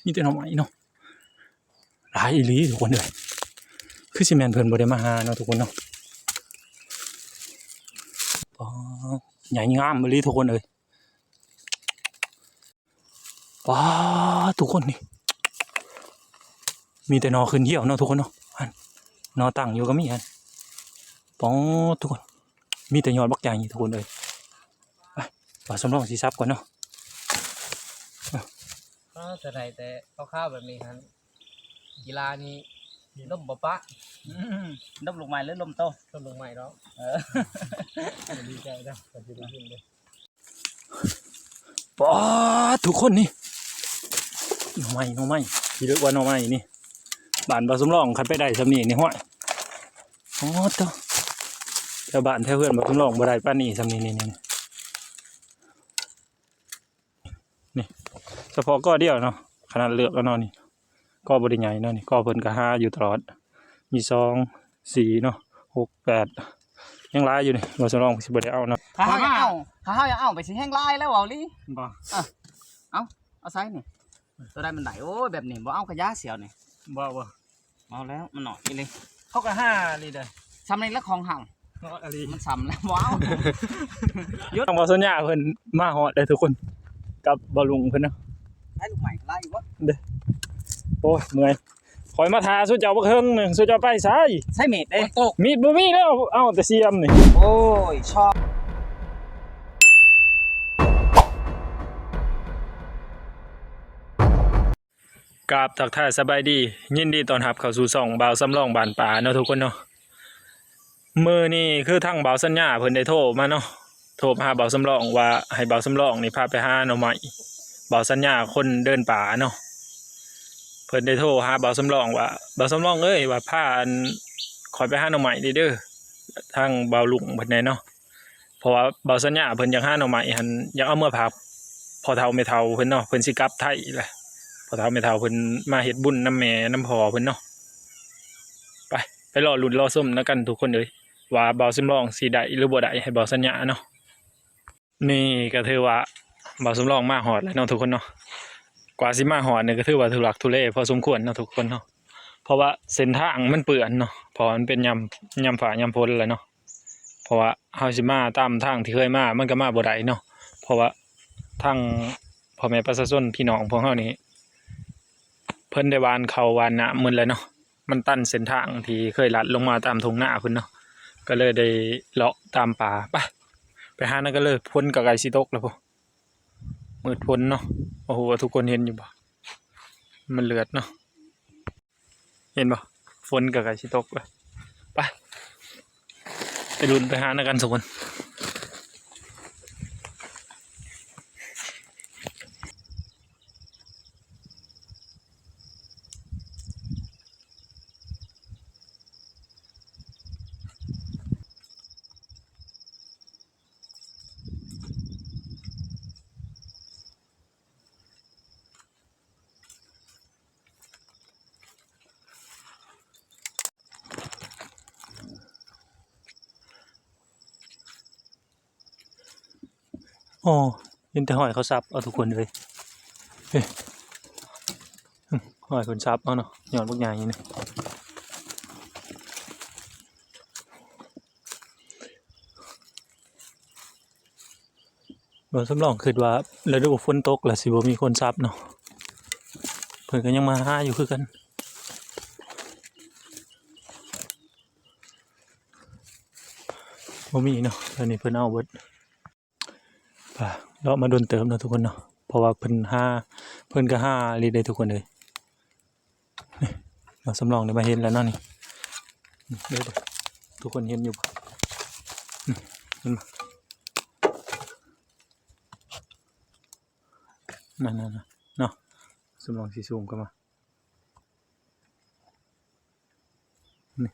มีแต่หน่อไม้เนาะหลายอีหลีทุกคนเลยคือสิแม่นเพิ่นบ่ได้มาหาเนาะทุกคนเนาะอ๋อใหญ่งามอีหลีทุกคนเลยว้าทุกคนนี่มีแต่นอขึ้นเหี่ยวเนาะทุกคนเนาะนอตั้งอยู่ก็มีอันป๋อทุกคนมีแต่ยอดบักใหญ่ทุกคนเลยไปว่าสำรองสิซับก่อนเนาะแต่ไหนแต่ข้าวแบบนี้ครับกีฬานี้ล่มบ่ปะล่มลงใหม่หรือล่มโตล่มลงใหม่เนาะดีใจนะขอบคุณทุกคนเลยป๋อทุกคนนี่หน่อไม้ที่เรียกว่าหน่อไม้นี่บ้านบ่สำรองคันไปได้สำนี้นี่ห้อยอ๋อตัวแถวบ้านแถวเพื่อนบ่สำรองบ่ได้ปานนี้สำนี้นี่เฉพาะก้อเดียวเนาะขนาดเลือกแล้วเนาะนี่ก้อบริใหญ่เนาะนี่ก้อเพิ่นก็หาอยู่ตลอดมี2 4เนาะ6 8ยังหลายอยู่นี่บ่สำรองสิบ่ได้เอาเนาะถ้าเฮาอยากเอาไปสิแห้งลายแล้วเว้าลิบ่เอาไซส์นี่ตัวได้มันได้โอ้ยแบบนี้บ่เอากระยาเสียวนี่ บ่เอาแล้วมันหน่อยนี่เลย เขาก็หานี่เด้อ ซ้ำในละของเฮา เนาะอะไรมันซ้ำแล้วบ่เอา ต้องบ่สัญญาเพิ่นมาฮอดเลยทุกคนกับบ่ลุงเพิ่นเนาะ ให้ลูกใหม่ไล่อยู่บ่ โอ้ยเมื่อยคอยมาทาสู้เจ้าบ่เฮิงนึงสู้เจ้าไปซ้าย ใช้เม็ดเด้ ตก มีดบ่มีแล้วเอาแต่เสียมนี่ โอ้ยชอบกราบทักทายสบายดียินดีต้อนรับเข้าสู่ช่องบ่าวสำรองบ้านป่าเนาะทุกคนเนาะมื้อนี้คือทางบ่าวสัญญาเพิ่นได้โทรมาเนาะโทรมาหาบ่าวสำรองว่าให้บ่าวสำรองนี่พาไปหาหน่อไม้บ่าวสัญญาคนเดินป่าเนาะเพิ่นได้โทรหาบ่าวสำรองว่าบ่าวสำรองเอ้ยว่าพาอันขอยไปหาหน่อไม้เด้อทางบ่าวลุงเพิ่นได้เนาะเพราะว่าบ่าวสัญญาเพิ่นอยากหาหน่อไม้หั่นอยากเอาเมื่อพักพ่อเฒ่าแม่เฒ่าเพิ่นเนาะเพิ่นสิกลับไทยแหละพ่อเฒ่าแม่เฒ่าเพิ่นมาเฮ็ดบุญนำแม่นำพ่อเพิ่นเนาะไปรอลุ้นรอส้มแล้วกันทุกคนเอ้ยว่าบ่าวสำรองสิได้หรือบ่ได้ให้บ่าวสัญญาเนาะนี่ก็ถือว่าบ่าวสำรองมาฮอดแล้วเนาะทุกคนเนาะกว่าสิมาฮอดนี่ก็ถือว่าทุลักทุเลพอสมควรเนาะทุกคนเนาะเพราะว่าเส้นทางมันเปื้อนเนาะเพราะมันเป็นยามฟ้ายามฝนแหละเนาะเพราะว่าเฮาสิมาตามทางที่เคยมามันก็มาบ่ได้เนาะเพราะว่าทางพ่อแม่ประชาชนพี่น้องพวกเฮานี่เพิ่นได้หว่านข้าวหว่านน้ำหมดแล้วเนาะมันตันเส้นทางที่เคยลัดลงมาตามทุ่งนาเพิ่นเนาะก็เลยได้เลาะตามป่าไปหานั่นก็เลยพ้นก็ใกล้สิตกแล้วพุ่นมืดพ้นเนาะโอ้โหทุกคนเห็นอยู่บ่มันเลือดเนาะเห็นบ่ฝนก็ใกล้สิตกแล้วไปลุ้นไปหานั่นกันทุกคนอ๋อเห็นแต่หอยเขาซับเอาทุกคนเลยเฮ้ยหอยคนซับเอาเนาะหย่อนพวกใหญ่นี่บ่สำรองคิดว่าฤดูฝนตกแล้วสิบ่มีคนซับเนาะเพิ่นก็ยังมาหาอยู่คือกันบ่มีเนาะตอนนี้เพิ่นเอาเบิดเรามาโดนเติมเนาะทุกคนเนาะเพราะว่าเพิ่นก็หาลีได้ทุกคนเลยเราสำรองได้มาเห็นแล้วเนาะนี่เดี๋ยวทุกคนเห็นอยู่บ่เห็นบ่นั่นเนาะสำรองสีสูงก็มานี่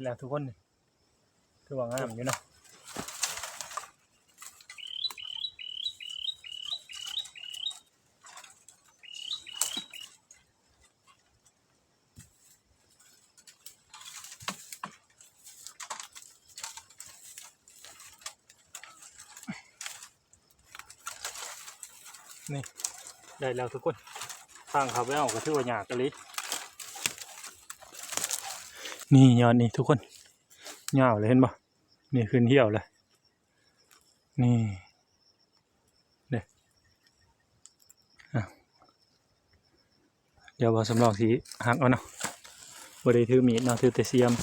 แล้วทุกคนนี่คือว่างามอยู่เนาะ นี่ได้แล้วทุกคนทางเขาไปเอาก็ถือว่าหยากกันเลยนี่ยอดนี่ทุกคนยาวเลยเห็นบ่นี่ขึ้นเหี่ยวเลยนี่เด้เดี๋ยวบ่สำรองสิหักเอาเนาะบ่ได้ถือมีดเนาะถือแต่เสียม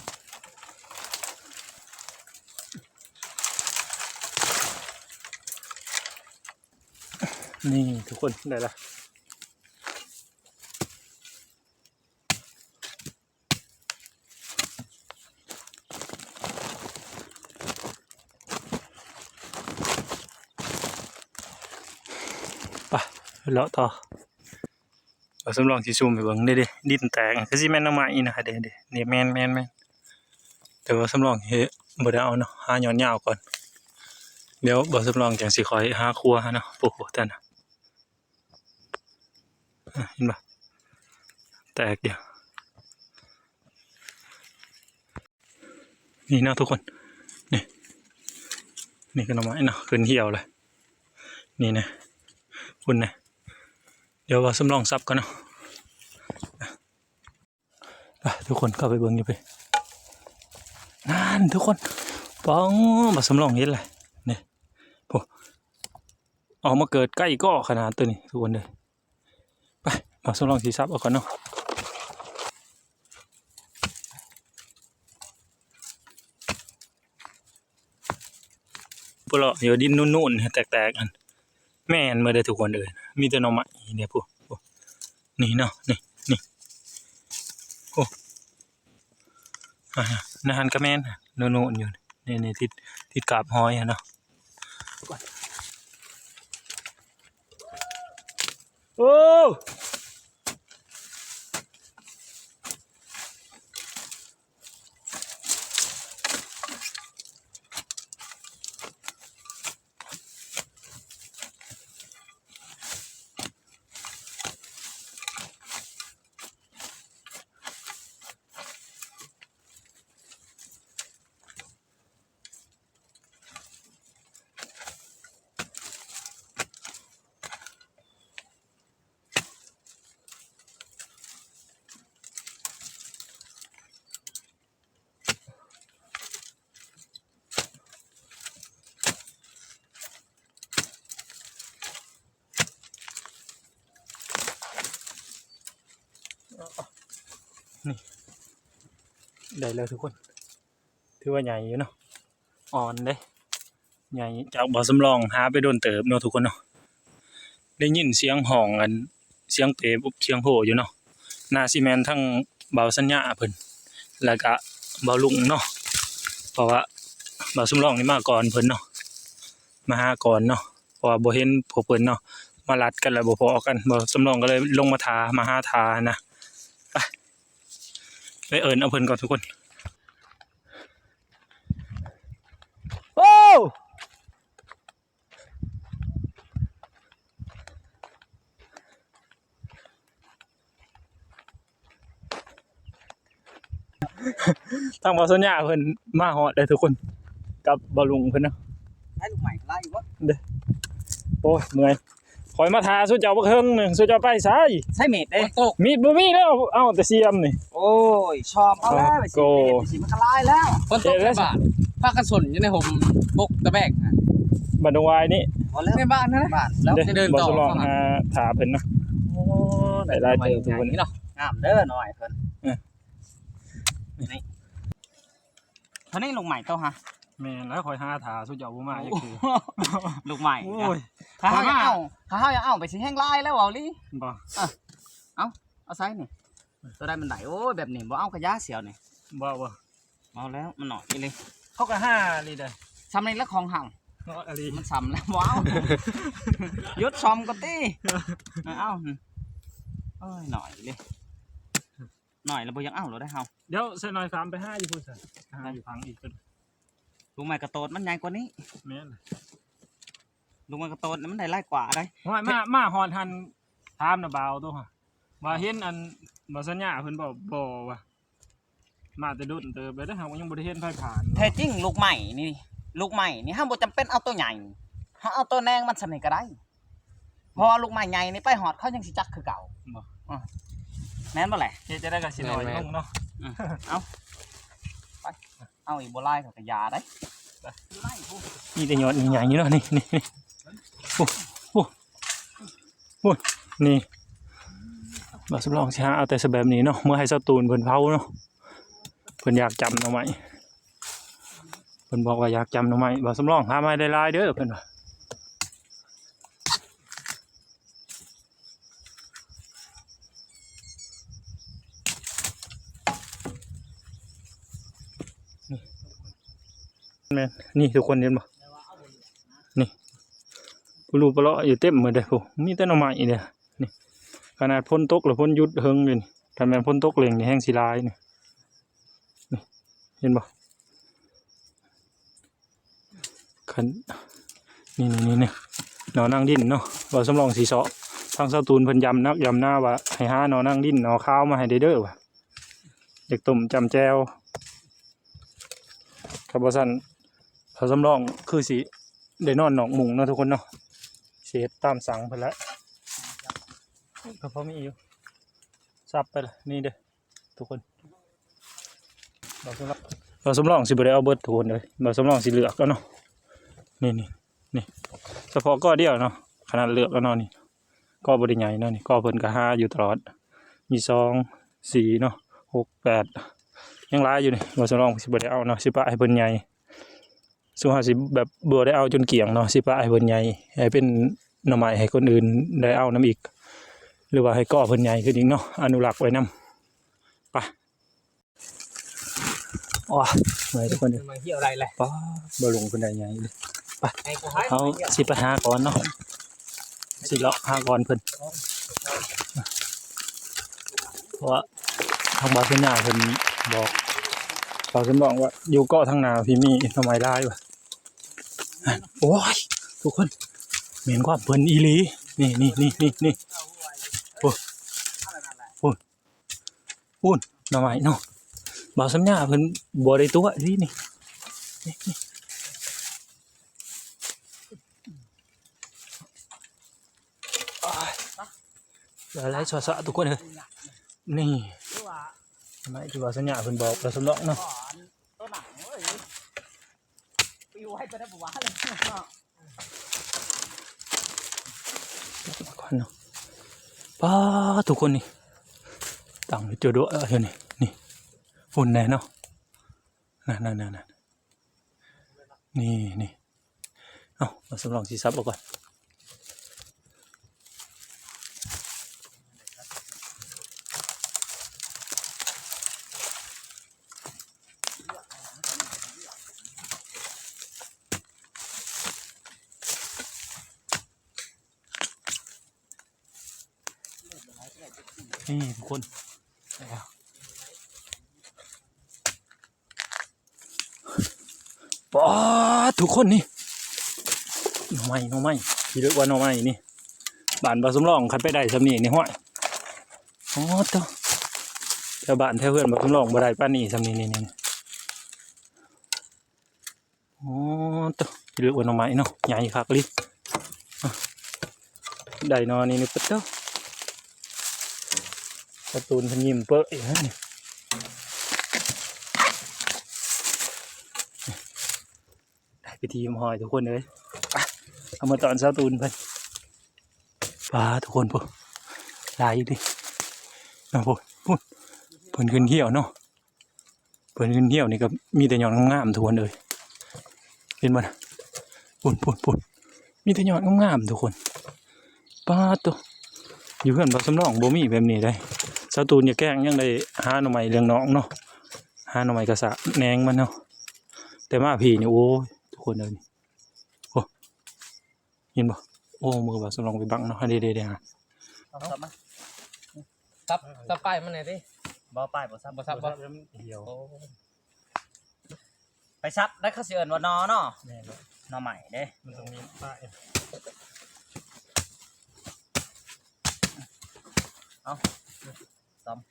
นี่ทุกคนได้ละไปเลาะต่อเอาสำรองสิซูมไปเบิ่งเด้ๆดินแตกคือสิแม่นน้ำไม้นะเด้ๆนี่แม่นแต่ว่าสำรองเฮ็ดบ่ได้เอาเนาะหาย้อนยาวก่อนเดี๋ยวบ่สำรองจังสิคอยหาครัวเนาะโอ้โหแต่น่ะเห็นบ่แตกเดียวนี่เนาะทุกคนนี่ก็หน่อไม้เนาะขึ้นเหี่ยวเลยนี่นะคุณนะเดี๋ยวว่าสำรองซับกันเนาะทุกคนเข้าไปเบิ่งอยู่ไปนั่นทุกคนป้องมาสำรองเห็นเลยนี่โอ้ออกมาเกิดใกล้ก็ขนาดตัวนี้ทุกคนเลยไปมาสำรองสีซับเอาก่อนเนาะพวกเราเดี๋ยวดินนุ่นๆแตกๆกันแม่นมาได้ทุกคนเลยมีแต่หน่อไม้เนี่ยพวกนี่เนาะนี่โอ้นาฮันกระแมนนุ่นๆอยู่นี่ติดกาบหอยเนาะโอ้นี่ได้แล้วทุกคนถือว่าใหญ่อยู่เนาะอ่อนเด้ใหญ่จากบ่อสำรองหาไปโดนเติบเนาะทุกคนเนาะได้ยินเสียงห้องอันเสียงเปรบเสียงโห่อยู่เนาะนาซีแมนทั้งเบาสัญญาเพิ่นแล้วก็เบาลุงเนาะเพราะว่าเบาสำรองนี่มาก่อนเพิ่นเนาะมาหาก่อนเนาะเพราะว่าบ่เห็นพวกเพิ่นเนาะมาลัดกันแล้วบ่พอกันเบาสำรองก็เลยลงมาทามาหาทานะไปเอิญเอาเพิ่นก่อนทุกคนโอ้ทางบ่สัญญาเพิ่นมาฮอดได้ทุกคนกับบ่ลุงเพิ่นเนาะ ให้ลูกใหม่ไล่วะ โอ้ยเมื่อยคอยมาทาสุเจ้าบ่เฮิงนึงสุเจ้าไปไส ใช่เม็ดเด้ มีดบ่มีแล้วเอาแต่เสียมนี่ โอ้ยชอบเอาแล้วไปสิไปสิมันก็ไล่แล้ว คนตกในบ้านผ้ากันสนอยู่ในห่มบกตะแบกฮะ บัดดงวายนี่ พอแล้ว ในบ้านนะ บ้านแล้ว จะเดินต่อ บ่สลองหาถาเพิ่นเนาะโอ้ได้หลายเติบทุกคน นี่เนาะ งามเด้อหน่อยเพิ่นนี่เท่านี้ลูกใหม่เต้าฮะ แม่นแล้วคอยหาถาสุเจ้าบ่มาอีกคือ ลูกใหม่ โอ้ย ถ้าเฮาอยากเอาไปสิแห้งลายแล้วเอาลิ บ่ เอาไซส์นี่ตัวได้มันได้โอ้ยแบบนี้บ่เอากระยาเสียวนี่ บ่ เอาแล้วมันหน่อยนี่เลย เขาก็หานี่ได้ ซ้ำในละของเฮา เนาะอะไร มันซ้ำแล้วบ่เอาหยุดซ้อมก็ติเอาเอ้ยหน่อยเลยหน่อยแล้วบ่อยากเอาเราได้เฮา เดี๋ยวใส่หน่อย3ไปหาอยู่พุ่นซะหาอยู่พังอีกตัว ลุงใหม่กระโตดมันใหญ่กว่านี้ แม่น ลุงใหม่กระโตดมันได้หลายกว่าได้ ห้อยมาฮอดหันถามน่ะบ่าวตัวว่าเห็นอันบ่สัญญาเพิ่นบ่ว่ามาแต่ดุนเติบไปเด้อเฮายังบ่ได้เห็นไผผ่าน แท้จริงลูกใหม่นี่ลูกใหม่นี่ห้ามบ่จำเป็นเอาตัวใหญ่เฮาเอาตัวแนงมันสำนี่ก็ได้ พอลูกใหม่ใหญ่นี่ไปหอดเขายังสิจักคือเก่าแม่นบ่แหละ เฮ็ดจะได้กับสิน้อยลงเนาะ เอาไปเอาอีกบ่ไล่เขาก็ยาได้ไล่ผู้ นี่แต่ยอดใหญ่ๆอยู่เนาะนี่โอ้นี่บ่สำรองสิหาเอาแต่สแบบนี้เนาะเมื่อให้เจ้าตูนเพิ่นเผาเนาะเพิ่นอยากจำเอาไม้เพิ่นบอกว่าอยากจำเอาไม้บ่สำรองหาไม้ได้หลายเด้อเพิ่นว่าแม่นนี่ทุกคนเห็นบ่นี่ผู้รู้ปลาะอยู่เต็มหมดเลยผู้มีแต่หน่อไม้เด้อนี่ขนาดฝนตกหรือฝนหยุดเฮิงเลยนี่ถ้าแม่นฝนตกแรงนี่แห้งสิหลายนี่เห็นบ่คันนี่หนอนั่งดินเนาะว่าสำรองสีเสาะทางเสาตูนเพิ่นย้ำนักย้ำหน้าว่าให้หาหนอนั่งดินหนอข้าวมาให้เด้อว่ะเด็กตุ่มจำแจวครับบ่ซั่นพอสำรองคือสิได้นอนหนอกมุงเนาะทุกคนเนาะสิเฮ็ดตามสั่งเพิ่นละก็พอมีอยู่ซับไปละนี่เด้อทุกคนเราสำรองสิบ่ได้เอาเบิดทุกคนเลยเราสำรองสิเลือกแล้วเนาะนี่เฉพาะก้อเดียวเนาะขนาดเลือกแล้วเนาะนี่ก้อบริใหญ่เนาะนี่ก้อเพิ่นก็หาอยู่ตลอดมี2 4เนาะ6 8ยังหลายอยู่นี่เราสำรองสิบ่ได้เอาเนาะสิปะให้เพิ่นใหญ่ส่วนหาสิแบบบ่ได้เอาจนเกี่ยงเนาะสิปะให้เพิ่นใหญ่ให้เป็นหน่อไม้ให้คนอื่นได้เอานํอีกหรือว่าให้ก้อเพิ่นใหญ่ขึ้นอีกเนาะอนุรักษ์ไว้นํไปว้าเหนื่อยทุกคนเลย มาเที่ยวอะไรเลย ป้าบ่ลงคนใดใหญ่เลย ไอ้กูให้ เอาสิไปหาก่อนเนาะสิเลาะหาก่อนเพิ่นเพราะว่าทางบ้านเพิ่นย่าเพิ่นบอกเขาเพิ่นบอกว่าอยู่เกาะทางหน้าพี่มีหน่อไม้ลายว่ะโอ้ยทุกคนเหม็นกว่าเพิ่นอีหลีนี่โอ้นหน่อไม้เนาะบ่าวสำญาเพิ่นบ่ได้ตัวนี่อะไรสวะทุกคนเลยนี่ทำไมที่ว่าสัญญาเพิ่นบอกเราสำรองเนาะ ตัวหนังเอ้ยปิวให้ไปได้บ่วะเลยเนาะ ก่อนเนาะป้าทุกคนนี่ตั้งเจอด้วยเดี๋ยวนี่ฝุ่นแน่เนาะนั่นนี่เอาเราสำรองสีซับออกก่อนนี่ทุกคนป้าทุกคนนี่หน่อไม้ที่เรียกว่าหน่อไม้นี่บ้านบ่าวสำรองคันไปได้สำนีนี่ห้อยอ๋อตัวแถวบ้านแถวเพื่อนบ่าวสำรองบ่ได้ป้านนี่สำนีนี่อ๋อตัวที่เรียกว่าหน่อไม้เนาะใหญ่คักลิได้นอนี่นี่ปึ๊ดเด้อการ์ตูนเพิ่นยิ้มเป้ออีกแล้วนี่ได้ไปทีมหอยทุกคนเลยเอามาตอนเช้าตูนเพิ่นปลาทุกคนพวกลายอยู่ดินะพวกเพิ่นขึ้นเที่ยวเนาะเพิ่นขึ้นเที่ยวนี่ก็มีแต่หย่อนงามๆทุกคนเลยเห็นบ่นะปุ่นมีแต่หย่อนงามๆทุกคนปลาตัวอยู่เพื่อนบ่สำรองบ่มีแบบนี้ได้เช้าตูนอย่าแกล้งยังได้หาหน่อไม้เลี้ยงน้องเนาะหาหน่อไม้กระสะแหนงมันเนาะแต่มาพี่นี่โอ้ทุกคนเลยโอ้เห็นบ่โอ้มือบ่สำรองไปบังเนาะเด้ๆฮะ เอาซับมา ซับป้ายมันไหนดิ บ่ป้ายบ่ซับ บ่ซับบ่ เดียว ไปซับได้เขาสิเอิ้นว่านอเนาะ แน่เลย นอใหม่เด้ มันต้องมีป้าย ซ้ำ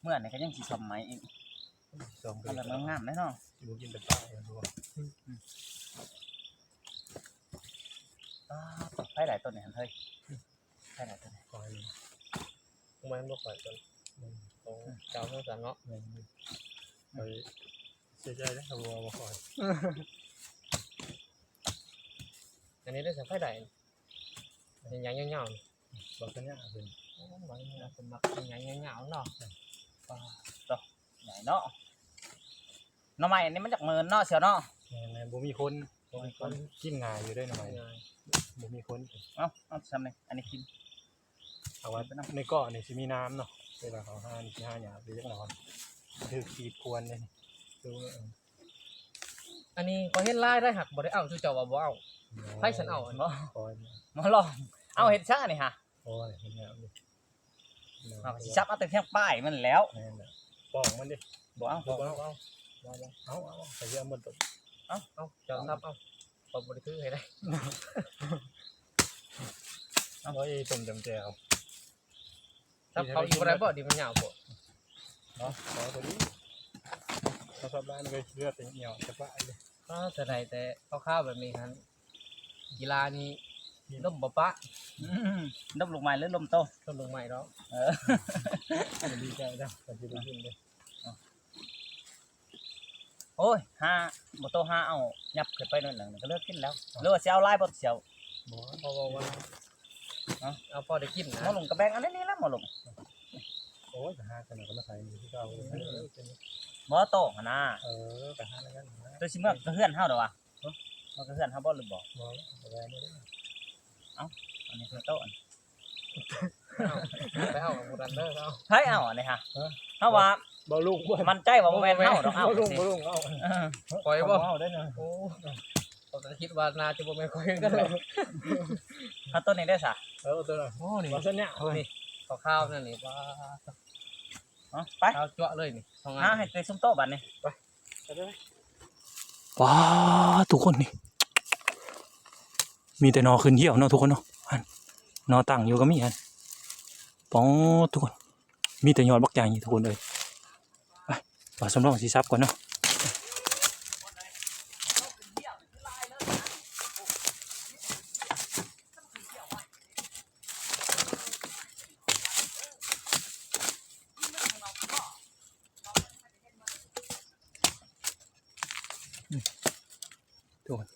เมื่อไหร่ก็ยังสิสมไหมอีก สอง ทำแบบงามๆได้เนาะ อยู่กินแต่ปลาอย่างเดียว ให้หลายต้นเนี่ยเฮ้ยให้หลายต้น ปล่อยเลย ทำไมมันบ่ค่อยกันของเจ้าเท่ากันเนาะ ไปเสียใจนะครับว่าบ่ปล่อย อันนี้ได้สังไฟใดยังยังเงา บอกกันเนี่ยเป็น ๆบางอย่างเป็นมักยังยังเงาๆเนาะ ใหญ่เนาะหน่อไม้อันนี้มันจากเมินเนาะเสียวเนาะ แม่บ่มีคนกินง่ายอยู่ได้หน่อยบ่มีคน เอาทำเลยอันนี้กิน เอาไว้ในเกาะนี่สิมีน้ำเนาะเวลาเขาห้านี่สิห้าหยาบหรือจังหวะคือขีดควนเลยดู อันนี้ก็เห็นลายได้หักบ่ได้เอาจู่เจ้าว่าบ่เอาไผฉันเอาอันบ่ คอย มาลองเอาเห็ดช่างนี่ฮะ โอ้ยเห็นแล้วดิ เอาสิชับเอาแต่เพียงป้ายมันแล้ว แม่นน่ะปองมันดิ บอกเอา เอาใส่เยอะหมดตัว เอาเจ้าทับเอาบ่บ่ได้คือให้ได้ เอาไว้ต้มจำแจว ทับเขาอีกบ่ได้บ่ดีมันยาวบ่ เนาะขอตัวนี้ถ้าชอบได้มันก็เลือดเป็นเหนียวจะปะเลย ก็แต่ใดแต่ข้าวๆแบบนี้ฮันกีฬานี้ล่มบ่ปะ ลมลงไม้หรือลมโต ล่มลงใหม่แล้ว ดีใจนะแต่จะได้ยินเลย โอ้ยห้าบ่โตห้าเอายับขึ้นไปหน่อยหนึ่งก็เลิกกินแล้วหรือว่าสิเอาลายบ่เสียว บอก พอว่าเอาพอได้กิน หมอ นะ ลงกระแบงอันนี้แล้วหมอลง โอ้ยแต่ห้าขนาดก็มาใส่อยู่ที่เก่าเลย บ่โตหั่นน่ะ แต่ห้าแล้วกันนะ ตัวสิเมื่อกระเฮือนเฮาดอกว่ะมันกระเฮือนเฮาบ่หรือบ่ บอกแต่แรงไม่ได้ อันนี้คือโตอัน ไปเอากับบุรันเดอร์เอา เฮ้ยเอาอันนี้ฮะเฮาว่า บอลลูกบ่ มันใจว่าบ่แม่นเฮาดอกเอา บอลลูก สิ บอลลูกเอา ปล่อยบ่ เอาได้นะ โอ้ผมจะคิดว่าน่าจะบ่แม่นค่อยกันเลย เฮาต้นนี้ได้ซะ ตัวน่ะ โอ้นี่ บอลเส้นเนี่ยเฮ้ย ข้าวนั่นนี่ว่า ไป ข้าวจั่วเลยนี่ทำงา หาน ให้ตัวซุ่มโตบัดนี้ ว้าทุกคนนี่มีแต่นอขึ้นเหี่ยวเนาะทุกคนเนาะนอตั้งอยู่ก็มีฮะป๋องทุกคนมีแต่ยอดบักใหญ่ทุกคนเลยไปว่าสำรองสีซับก่อนเนาะทุกคน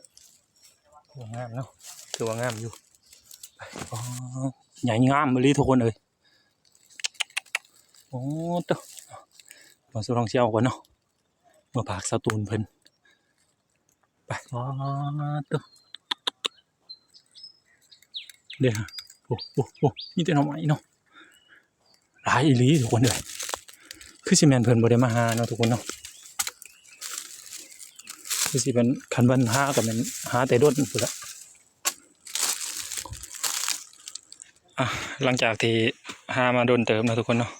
ถือว่างามเนาะถือว่างามอยู่ไปอ๋อใหญ่งามเลยทุกคนเลยโอ้ตัวมาสุรองเชียวก่อนเนาะมาผากสตูนเพิ่นไปอ๋อตัวเดี๋ยวโอ้นี่แต่หน่อไม้เนาะหลายอีหลีทุกคนเลยคือสิแมนเพิ่นบ่ได้มาหาเนาะทุกคนเนาะคือสิเป็นคันวันหากับมันหาแต่รถพุ่นละหลังจากที่หามาโดนเติมนะทุกคนเนาะ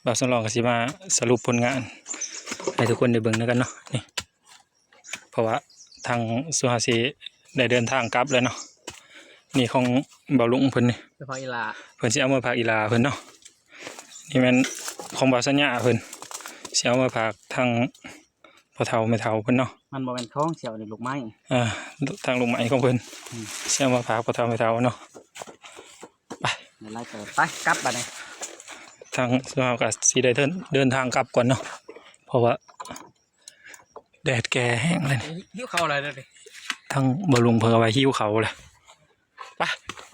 เราสำรองก็สิมาสรุปผลงานให้ทุกคนได้เบิ่งด้วยกันเนาะนี่เพราะว่าทางสุฮาสีได้เดินทางกลับแล้วเนาะนี่ของเบาลุงเพิ่นนี่ เฉพาะอีลา เพิ่นสิเอามาฝากอีลาเพิ่นเนาะนี่แม่นของบ่าวสัญญาเพิ่นสิเอามาฝากทางพ่อเฒ่าแม่เฒ่าเพิ่นเนาะ มันบ่แม่นท้องเสียวนี่ลูกไม้ ทางลุงไหมของเพิ่นเสียมาพาพ่อเฒ่าแม่เฒ่าเนาะ เดี๋ยวไล่เปิดไปกลับบัดนี้ ทางสาวก็สิได้เดินทางกลับก่อนเนาะเพราะว่าแดดแก่แห้งเลยนี่ หิ้วข้าวอะไรเลย ทางบ่ลุงเพิ่นเอาไว้หิ้วเขาเลยไป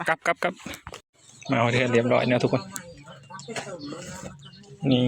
กลับมาเอาเรียบร้อยเนาะทุกคนนี่